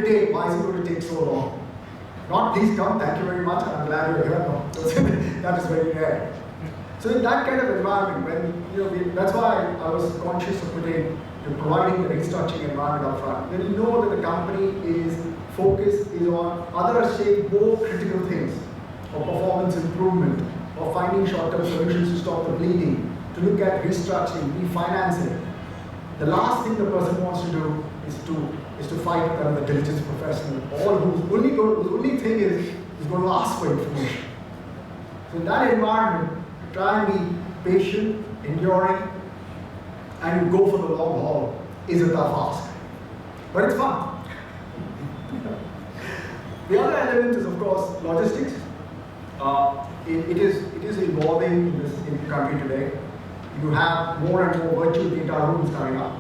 take? Why is it going to take so long? Not please come, thank you very much, I'm glad you're here. No, that is very rare. So in that kind of environment, when that's why I was conscious of providing the restructuring environment up front. When you know that the company is focused on other, say, more critical things, or performance improvement, or finding short-term solutions to stop the bleeding, to look at restructuring, refinancing. The last thing the person wants to do is to fight the diligence professional, or whose only thing is going to ask for information. So in that environment, try and be patient, enduring, and go for the long haul is a tough ask. But it's fun. The other element is, of course, logistics. It is evolving in the country today. You have more and more virtual data rooms coming up.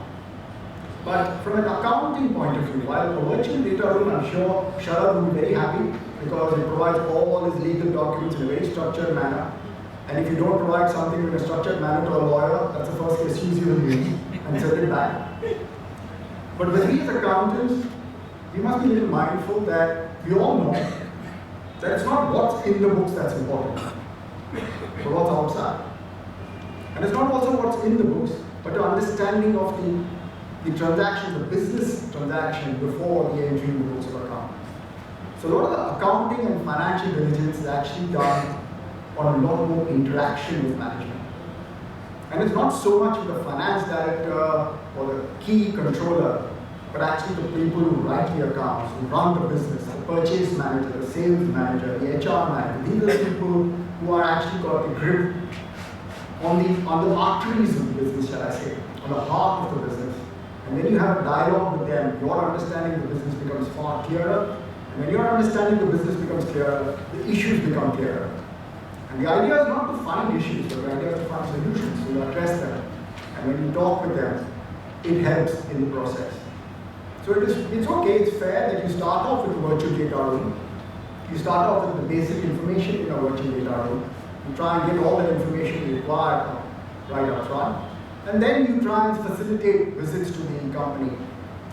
But from an accounting point of view, while a virtual data room, I'm sure Sharad will be very happy because it provides all his legal documents in a very structured manner. And if you don't provide something in a structured manner to a lawyer, that's the first excuse you will use and send it back. But with we as accountants, we must be a little mindful that we all know that it's not what's in the books that's important, but what's outside. And it's not also what's in the books, but the understanding of the transaction, the business transaction before the entry in the books of account. So a lot of the accounting and financial diligence is actually done on a lot more interaction with management. And it's not so much with the finance director or the key controller, but actually the people who write the accounts, who run the business, the purchase manager, the sales manager, the HR manager. These are the people who are actually got the grip on the arteries of the business, shall I say, on the heart of the business. And when you have a dialogue with them, your understanding of the business becomes far clearer. And when your understanding of the business becomes clearer, the issues become clearer. And the idea is not to find issues, but the idea is to find solutions, to address them. And when you talk with them, it helps in the process. So it's okay, it's fair that you start off with a virtual data room. You start off with the basic information in a virtual data room. You try and get all that information required right up front. And then you try and facilitate visits to the company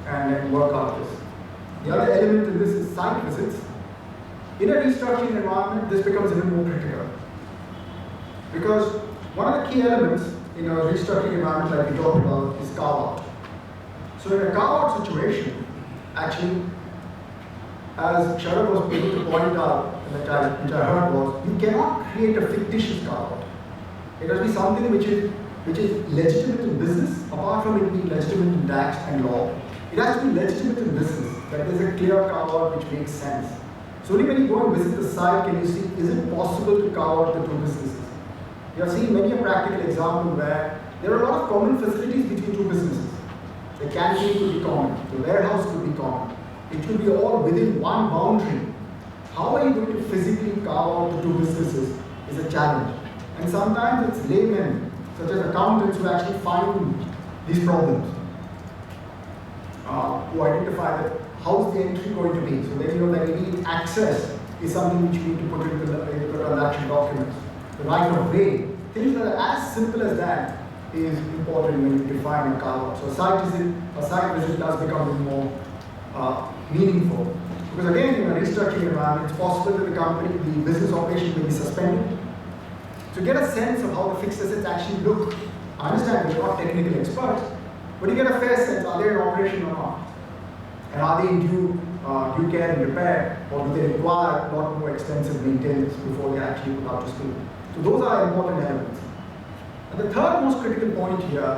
and then work out this. The other element in this is site visits. In a restructuring environment, this becomes a little more critical. Because one of the key elements in a restructuring environment like we talked about is carve-out. So in a carve-out situation, actually, as Sharad was able to point out, which I heard was, you cannot create a fictitious carve-out. It has to be something which is legitimate in business, apart from it being legitimate in tax and law. It has to be legitimate in business, that there's a clear carve-out which makes sense. So only when you go and visit the site can you see, is it possible to carve out the two businesses? You have seen many a practical example where there are a lot of common facilities between two businesses. The canteen could be common, the warehouse could be common. It could be all within one boundary. How are you going to physically carve out the two businesses is a challenge. And sometimes it's laymen, such as accountants, who actually find these problems. Who identify that how's the entry going to be. So then you know that any access is something which you need to put into the transaction documents. The right of way, things that are as simple as that is important when you define a carve-out. So a site visit does become a little more meaningful. Because again, in a restructuring environment, it's possible that the business operation may be suspended. To get a sense of how the fixed assets actually look, I understand we're not technical experts, but you get a fair sense, are they in operation or not? And are they in due care and repair, or do they require a lot more extensive maintenance before they actually put out to speed? So those are important elements. And the third most critical point here,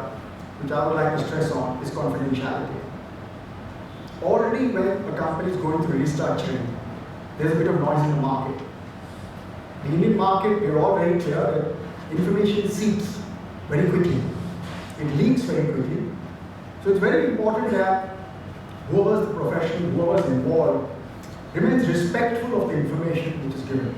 which I would like to stress on, is confidentiality. Already when a company is going through restructuring, there's a bit of noise in the market. The Indian market, we're all very clear that information seeps very quickly. It leaks very quickly. So it's very important that whoever's the professional, whoever's involved, remains respectful of the information which is given.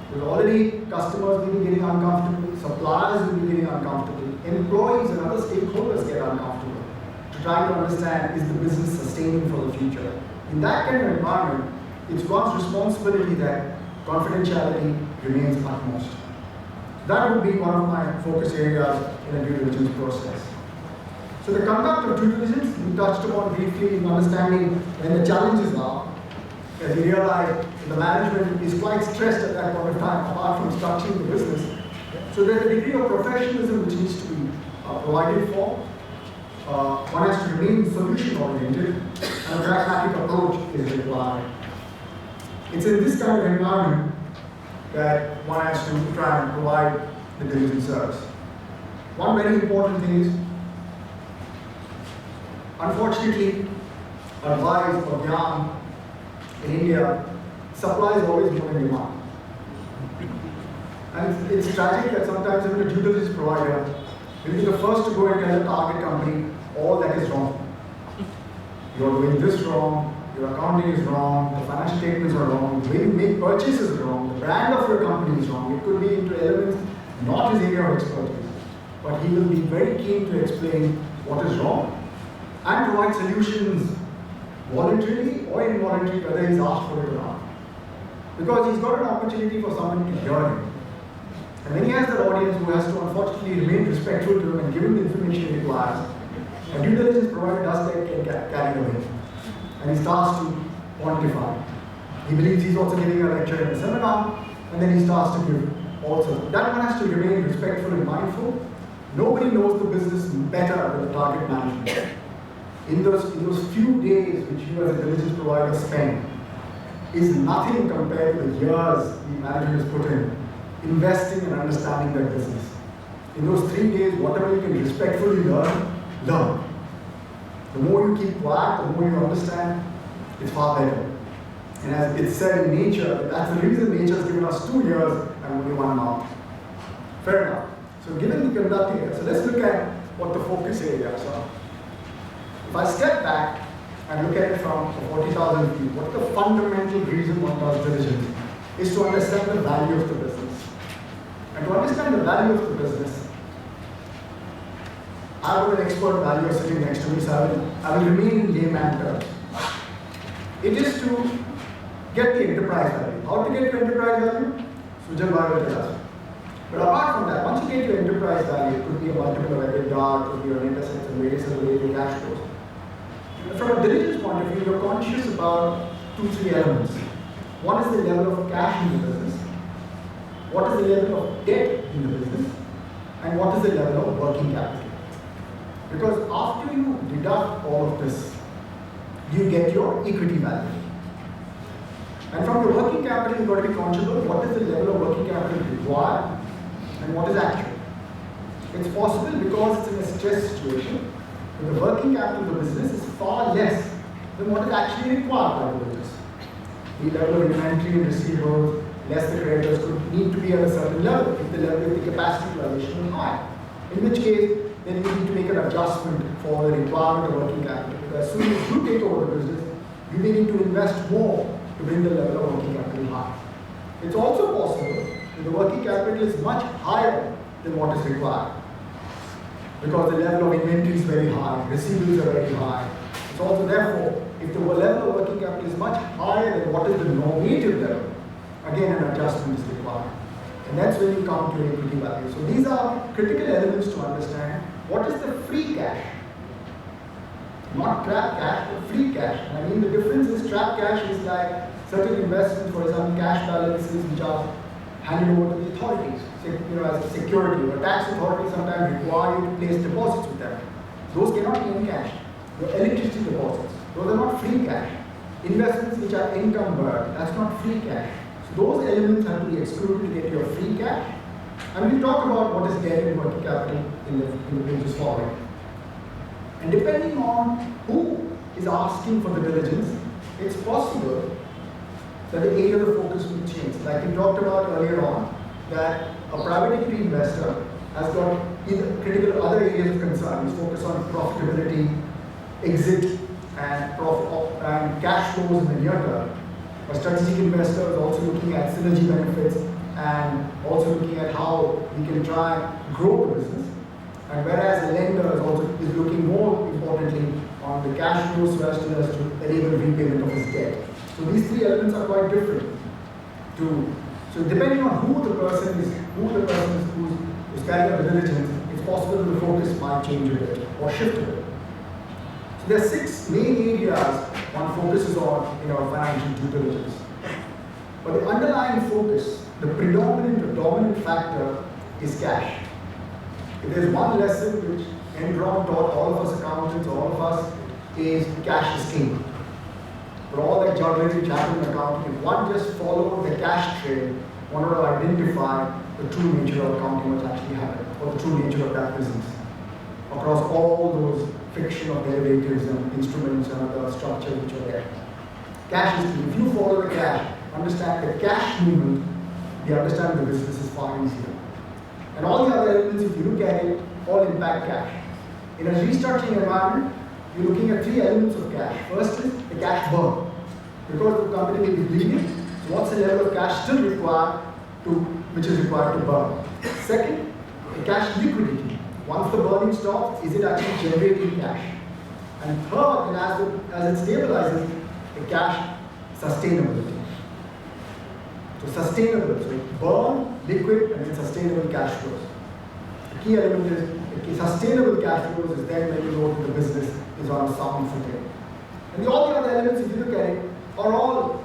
Because already customers will be getting uncomfortable, suppliers will be getting uncomfortable, employees and other stakeholders get uncomfortable to try to understand, is the business sustaining for the future. In that kind of environment, it's one's responsibility that confidentiality remains utmost. That would be one of my focus areas in a due diligence process. So the conduct of due diligence, we touched upon briefly in understanding when the challenges are, as we realize the management is quite stressed at that point of time, apart from structuring the business. So there's a degree of professionalism which needs to be provided for. One has to remain solution-oriented, and a pragmatic approach is required. It's in this kind of environment that one has to try and provide the diligence service. One very important thing is, unfortunately, advice or gyan in India, supply is always more than demand. And it's tragic that sometimes even a due diligence provider will be the first to go and tell the target company all that is wrong. You're doing this wrong, your accounting is wrong, the financial statements are wrong, the way you make purchases is wrong, the brand of your company is wrong. It could be into elements not his area of expertise, but he will be very keen to explain what is wrong and provide solutions voluntarily or involuntarily, whether he's asked for it or not. Because he's got an opportunity for someone to hear him. And then he has that audience who has to unfortunately remain respectful to him and give him the information he requires. A due diligence provider does get carried away. And he starts to quantify. He believes he's also giving a lecture in a seminar, and then he starts to give also. That one has to remain respectful and mindful. Nobody knows the business better than the target management. In those few days which you as a diligence provider spend is nothing compared to the years the manager has put in investing and understanding their business. In those 3 days, whatever you can respectfully learn. The more you keep quiet, the more you understand, it's far better. And as it's said in nature, that's the reason nature has given us 2 years and only 1 month. Fair enough. So given the conduct here, so let's look at what the focus areas are. If I step back and look at it from 40,000 feet, what the fundamental reason one does diligence is to understand the value of the business. And to understand the value of the business, I have an expert valuer sitting next to me, so I will remain in layman terms. It is to get the enterprise value. How to get to enterprise value? Sujal Bhai will tell us. But apart from that, once you get your enterprise value, it could be a multiple of EBITDA, it could be your net assets and various other related cash flows. From a diligence point of view, you're conscious about 2-3 elements. One is the level of cash in the business, what is the level of debt in the business, and what is the level of working capital. Because after you deduct all of this, you get your equity value. And from the working capital, you've got to be conscious of what is the level of working capital required and what is actual. It's possible because it's in a stress situation, but the working capital of the business is far less than what is actually required by the business. The level of inventory and receivables, less the creditors could need to be at a certain level if the capacity utilization is high. In which case, then you need to make an adjustment for the requirement of working capital. Because as soon as you take over the business, you may need to invest more to bring the level of working capital high. It's also possible that the working capital is much higher than what is required. Because the level of inventory is very high, receivables are very high. It's also therefore, if the level of working capital is much higher than what is the normative level, again an adjustment is required. And that's when you come to equity value. So these are critical elements to understand what is the free cash. Not trapped cash, but free cash. And I mean the difference is trapped cash is like certain investments, for example, cash balances which are handed over to the authorities, as a security. Or tax authorities sometimes require you to place deposits with them. Those cannot be in cash. Your electricity deposits, those are not free cash. Investments which are encumbered, that's not free cash. So those elements have to be excluded to get your free cash. And we'll talk about what is debt and working capital in the pages following. And depending on who is asking for the diligence, it's possible that the area of focus will change. Like we talked about earlier on, that a private equity investor has got either critical other areas of concern. He's focused on profitability, exit, and cash flows in the near term. A strategic investor is also looking at synergy benefits and also looking at how we can try and grow the business. And whereas the lender is looking more importantly on the cash flows so as to enable repayment of his debt. So these 3 elements are quite different. So depending on who the person is who's carrying out the diligence, it's possible the focus might change a bit or shift a bit. There are 6 main areas one focuses on in our financial due diligence. But the underlying focus, the predominant or dominant factor is cash. If there's one lesson which Enron taught all of us accountants, all of us, is cash is king. For all that juggling which happened in accounting, if one just followed the cash trail, one would have identified the true nature of accounting which actually happened, or the true nature of that business. Across all those fictional derivatives and instruments and other structures which are there. Cash is key. If you follow the cash, understand the cash movement, you understand the business is far easier. And all the other elements, if you look at it, all impact cash. In a restructuring environment, you're looking at 3 elements of cash. First is the cash burn. Because the company may be bleeding, so what's the level of cash still required which is required to burn? Second, the cash liquidity. Once the burning stops, is it actually generating cash? And third, and as it stabilizes, the cash sustainability. So sustainable, so burn, liquid, and then sustainable cash flows. The key element is the sustainable cash flows is then when you know that the business is on a sound footing. And all the other elements, if you look at it, are all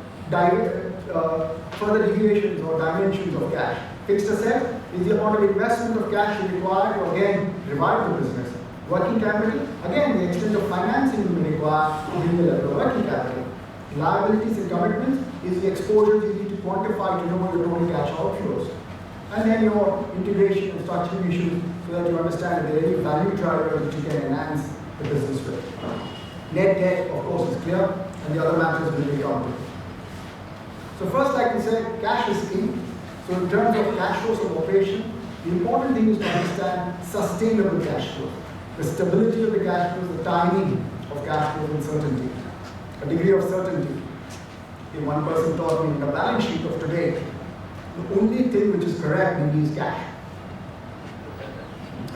further deviations or dimensions of cash. Fixed asset is the amount of investment of cash required to again revive the business. Working capital, again the extent of financing you may require to bring the level of working capital. Liabilities and commitments is the exposure you need to quantify to know your total cash outflows. And then your integration and structuring issues so that you understand if there are any value drivers which you can enhance the business with. Net debt, of course, is clear, and the other matters will be counted. So first, like we said, cash is key. So in terms of cash flows of operation, the important thing is to understand sustainable cash flows. The stability of the cash flows, the timing of cash flows and certainty. A degree of certainty. If one person taught me in the balance sheet of today, the only thing which is correct maybe is cash.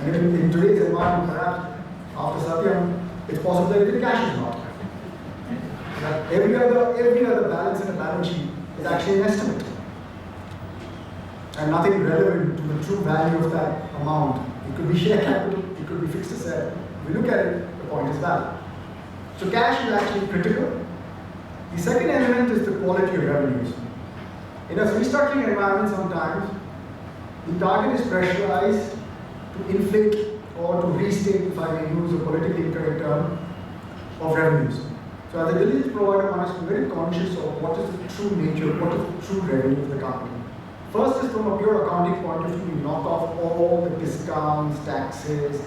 And in today's environment, perhaps after Satyam, it's possible that even cash is not. That every other balance in a balance sheet is actually an estimate. And nothing relevant to the true value of that amount. It could be share capital, it could be fixed asset. If you look at it, the point is valid. So cash is actually critical. The second element is the quality of revenues. In a restructuring environment sometimes, the target is pressurized to inflate or to restate, if I may use a politically incorrect term, of revenues. So as a diligence provider, one has to be very conscious of what is the true nature, what is the true revenue of the company. First is from a pure accounting point of view, we knock off all the discounts, taxes,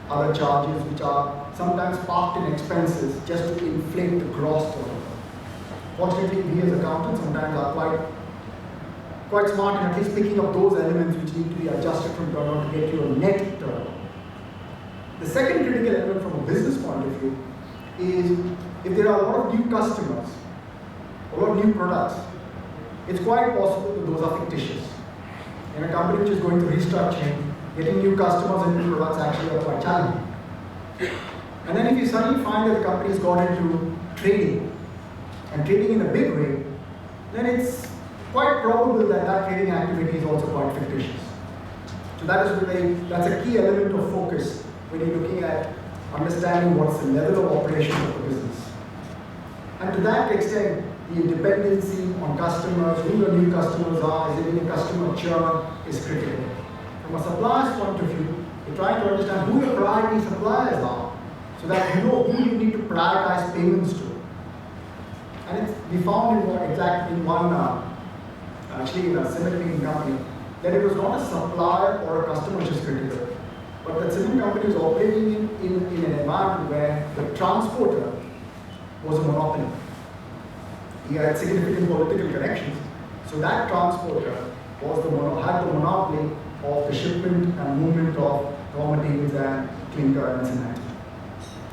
other charges which are sometimes parked in expenses just to inflate the gross turnover. Fortunately, we as accountants sometimes are quite smart in at least picking up those elements which need to be adjusted from turnover to get you a net turnover. The second critical element from a business point of view is if there are a lot of new customers, a lot of new products, it's quite possible that those are fictitious. In a company which is going through restructuring, getting new customers and new products actually are quite challenging. And then if you suddenly find that the company has got into trading, and trading in a big way, then it's quite probable that that trading activity is also quite fictitious. So that's a key element of focus when you're looking at understanding what's the level of operation of the business. And to that extent, the dependency on customers, who your new customers are, is there any customer churn is critical. From a supplier's point of view, you're trying to understand who your priority suppliers are, so that you know who you need to prioritize payments to. And we found actually in a cement company, that it was not a supplier or a customer which is critical, but that cement company was operating in an environment where the transporter was a monopoly. He had significant political connections, so that transporter had the monopoly of the shipment and movement of raw materials and clinker and cement.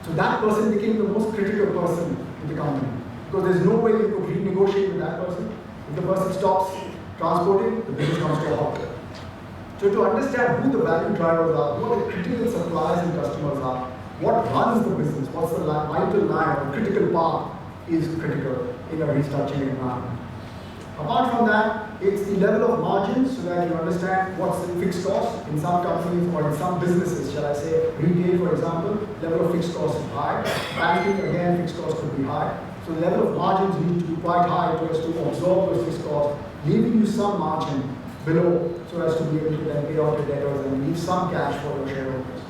So that person became the most critical person in the company, because there's no way you could renegotiate with that person. If the person stops transporting, the business comes to a halt. So to understand who the value drivers are, who the critical suppliers and customers are, what runs the business, what's the vital line or critical part is critical in a restructuring environment. Apart from that, it's the level of margins so that you understand what's the fixed cost in some companies or in some businesses, shall I say, retail for example. level of fixed cost is high. Banking, again, fixed cost could be high. So the level of margins need to be quite high so as to absorb those fixed costs, leaving you some margin below so as to be able to then pay out your debtors and leave some cash for your shareholders.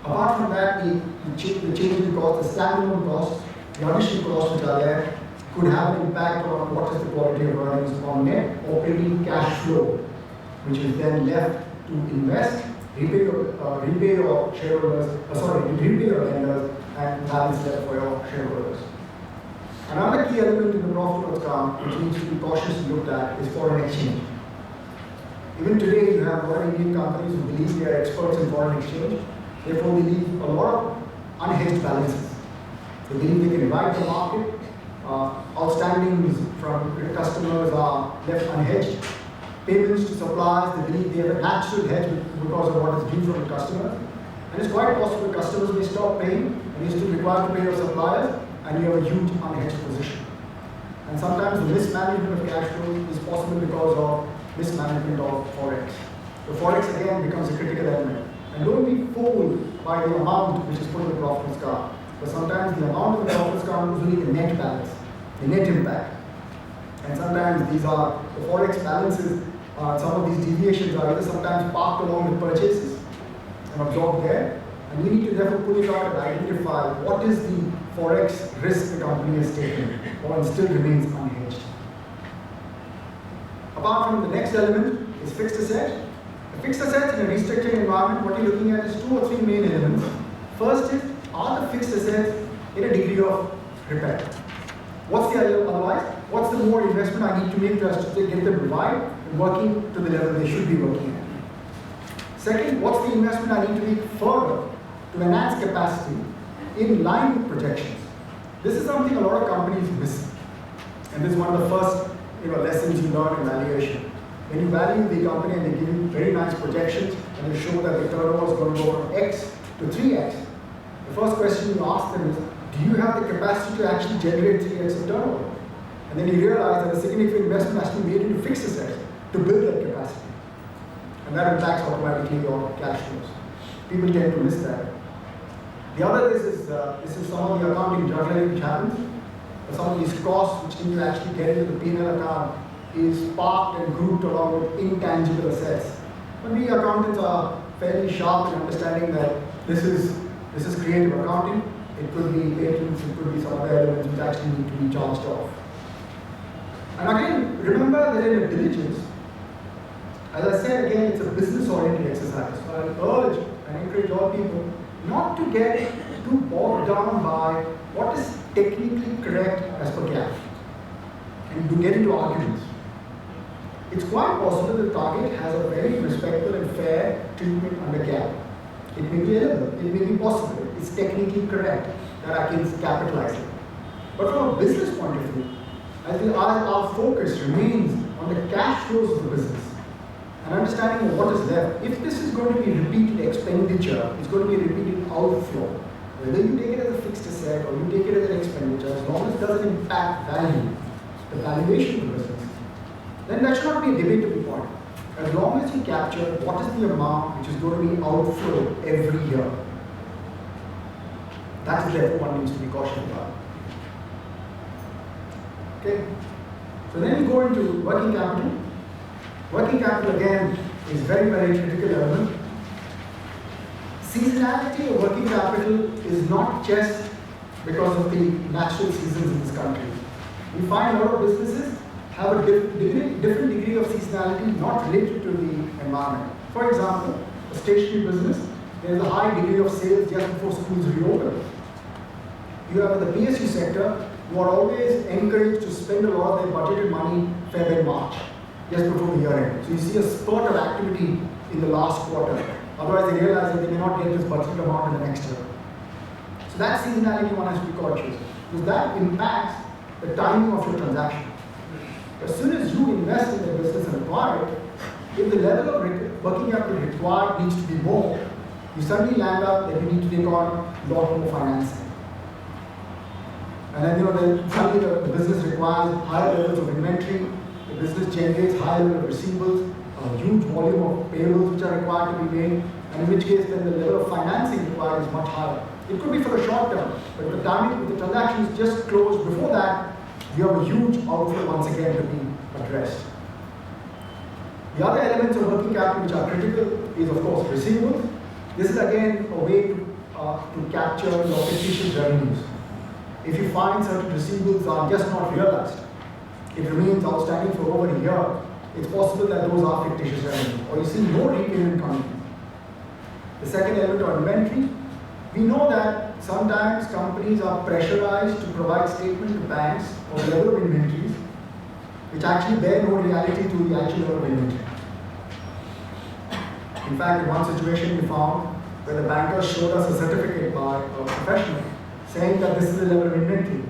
Apart from that, the change in cost, the standalone costs, the additional costs which are there, could have an impact on what is the quality of earnings on net operating cash flow, which is then left to invest, repay your shareholders, repay your lenders, and balance left for your shareholders. Another key element in the profit and loss which needs to be cautiously looked at is foreign exchange. Even today, you have a lot of Indian companies who believe they are experts in foreign exchange. Therefore, they leave a lot of unhedged balances. They believe they can ride the market. Outstandings from customers are left unhedged. Payments to suppliers, they believe they have a natural hedge because of what is due from the customer. And it's quite possible customers may stop paying and you're still required to pay your suppliers and you have a huge unhedged position. And sometimes the mismanagement of cash flow is possible because of mismanagement of Forex. The Forex again becomes a critical element. And don't be fooled by the amount which is put in the profits card. But sometimes the amount of the profits card is only the net balance, the net impact. And sometimes these are the Forex balances, some of these deviations are either sometimes parked along with purchases and absorbed there. And you need to therefore pull it out and identify what is the Forex risk the company has taken or still remains unhedged. Apart from the next element is fixed asset. A fixed assets in a restructuring environment, what you're looking at is 2 or 3 main elements. First is, are the fixed assets in a degree of repair? What's the otherwise? What's the more investment I need to make just to get them revived and working to the level they should be working at? Second, what's the investment I need to make further to enhance capacity in line with projections? This is something a lot of companies miss. And this is one of the first lessons you learn in valuation. When you value the company and they give you very nice projections and they show that the turnover is going to go from X to 3X, the first question you ask them is, do you have the capacity to actually generate 3X of turnover? And then you realize that a significant investment has to be made into fixed assets to build that capacity. And that impacts automatically your cash flows. People tend to miss that. The other this is some of the accounting juggling which happens. Some of these costs which need to actually get into the P&L account is parked and grouped along with intangible assets. But we accountants are fairly sharp in understanding that this is creative accounting. It could be patents, it could be some other elements which actually need to be charged off. And again, remember that in a diligence, as I said again, it's a business-oriented exercise. So I urge and encourage all people not to get too bogged down by what is technically correct as per GAAP and to get into arguments. It's quite possible the target has a very respectful and fair treatment under GAAP. It may be eligible, it may be possible, it's technically correct that I can capitalize it. But from a business point of view, I think our focus remains on the cash flows of the business and understanding of what is left. If this is going to be repeated expenditure, it's going to be a repeated outflow. Whether you take it as a fixed asset or you take it as an expenditure, as long as it doesn't impact value, the valuation of the business, then that should not be a debatable point. As long as you capture what is the amount which is going to be outflow every year. That is therefore one needs to be cautious about. Okay. So then we go into working capital. Working capital again is very, very critical element. Seasonality of working capital is not just because of the natural seasons in this country. We find a lot of businesses have a different degree of seasonality not related to the environment. For example, a stationery business, there is a high degree of sales just before schools reopen. You have the PSU sector who are always encouraged to spend a lot of their budgeted money February, March, just before the year end. So you see a spurt of activity in the last quarter. Otherwise they realize that they may not get this budgeted amount in the next year. So that seasonality one has to be cautious because that impacts the timing of your transaction. As soon as you invest in the business and acquire it, if the level of working capital required needs to be more, you suddenly land up that you need to take on a lot more financing. And then then suddenly the business requires higher levels of inventory, the business generates higher level of receivables, a huge volume of payables which are required to be made. and in which case then the level of financing required is much higher. It could be for the short term, but the timing, if the transaction is just closed before that, you have a huge outflow once again to be addressed. The other elements of working capital which are critical is, of course, receivables. This is again a way to capture your fictitious revenues. If you find certain receivables are just not realized, it remains outstanding for over a year, it's possible that those are fictitious revenues, or you see no repayment coming. The second element of inventory, we know that sometimes companies are pressurized to provide statement to banks of the level of inventories, which actually bear no reality to the actual level of inventory. In fact, in one situation we found where the banker showed us a certificate by a professional saying that this is the level of inventory.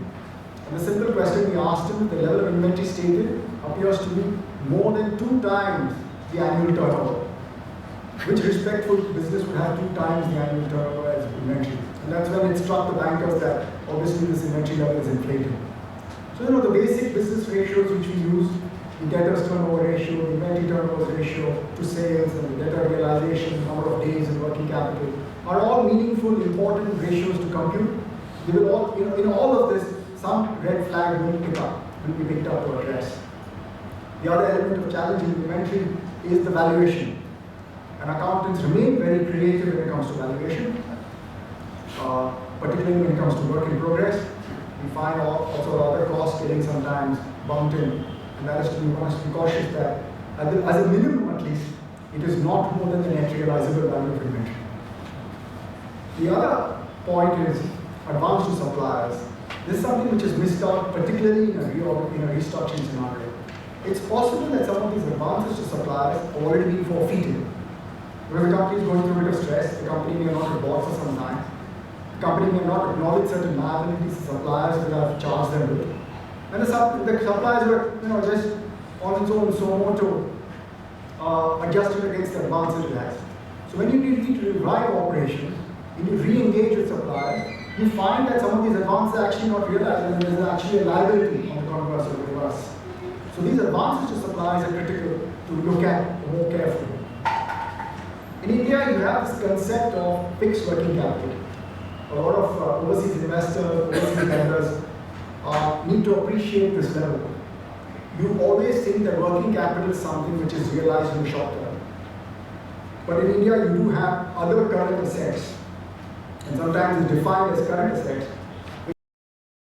And the simple question we asked him, the level of inventory stated appears to be more than 2 times the annual turnover. Which respectful business would have 2 times the annual turnover as inventory? And that's when it struck the bankers that obviously this inventory level is inflated. So the basic business ratios which we use, the debtors turnover ratio, the inventory turnover ratio to sales, and the debtor realization, number of days in working capital, are all meaningful, important ratios to compute. They will all, in all of this, some red flag will be picked up to address. The other element of challenge in inventory is the valuation. And accountants remain very creative when it comes to valuation, particularly when it comes to work in progress. We find also other costs getting sometimes bumped in, and that is to be cautious that, as a minimum at least, it is not more than the net realizable value of inventory. The other point is advance to suppliers. This is something which is missed out, particularly in a restructuring scenario. It's possible that some of these advances to suppliers have already been forfeited. Because the company is going through a bit of stress, the company may not have bought for some time. The company may not acknowledge certain liabilities to suppliers that have charged them with. And the suppliers were just on its own so on to adjust it against the advances it has. So when you need to revive operations, when you re-engage with suppliers, you find that some of these advances are actually not realized and there is actually a liability on the converse or the reverse. So these advances to suppliers are critical to look at more carefully. In India, you have this concept of fixed working capital. A lot of overseas investors, overseas lenders need to appreciate this level. You always think that working capital is something which is realized in the short term. But in India, you do have other current assets. And sometimes it's defined as current assets,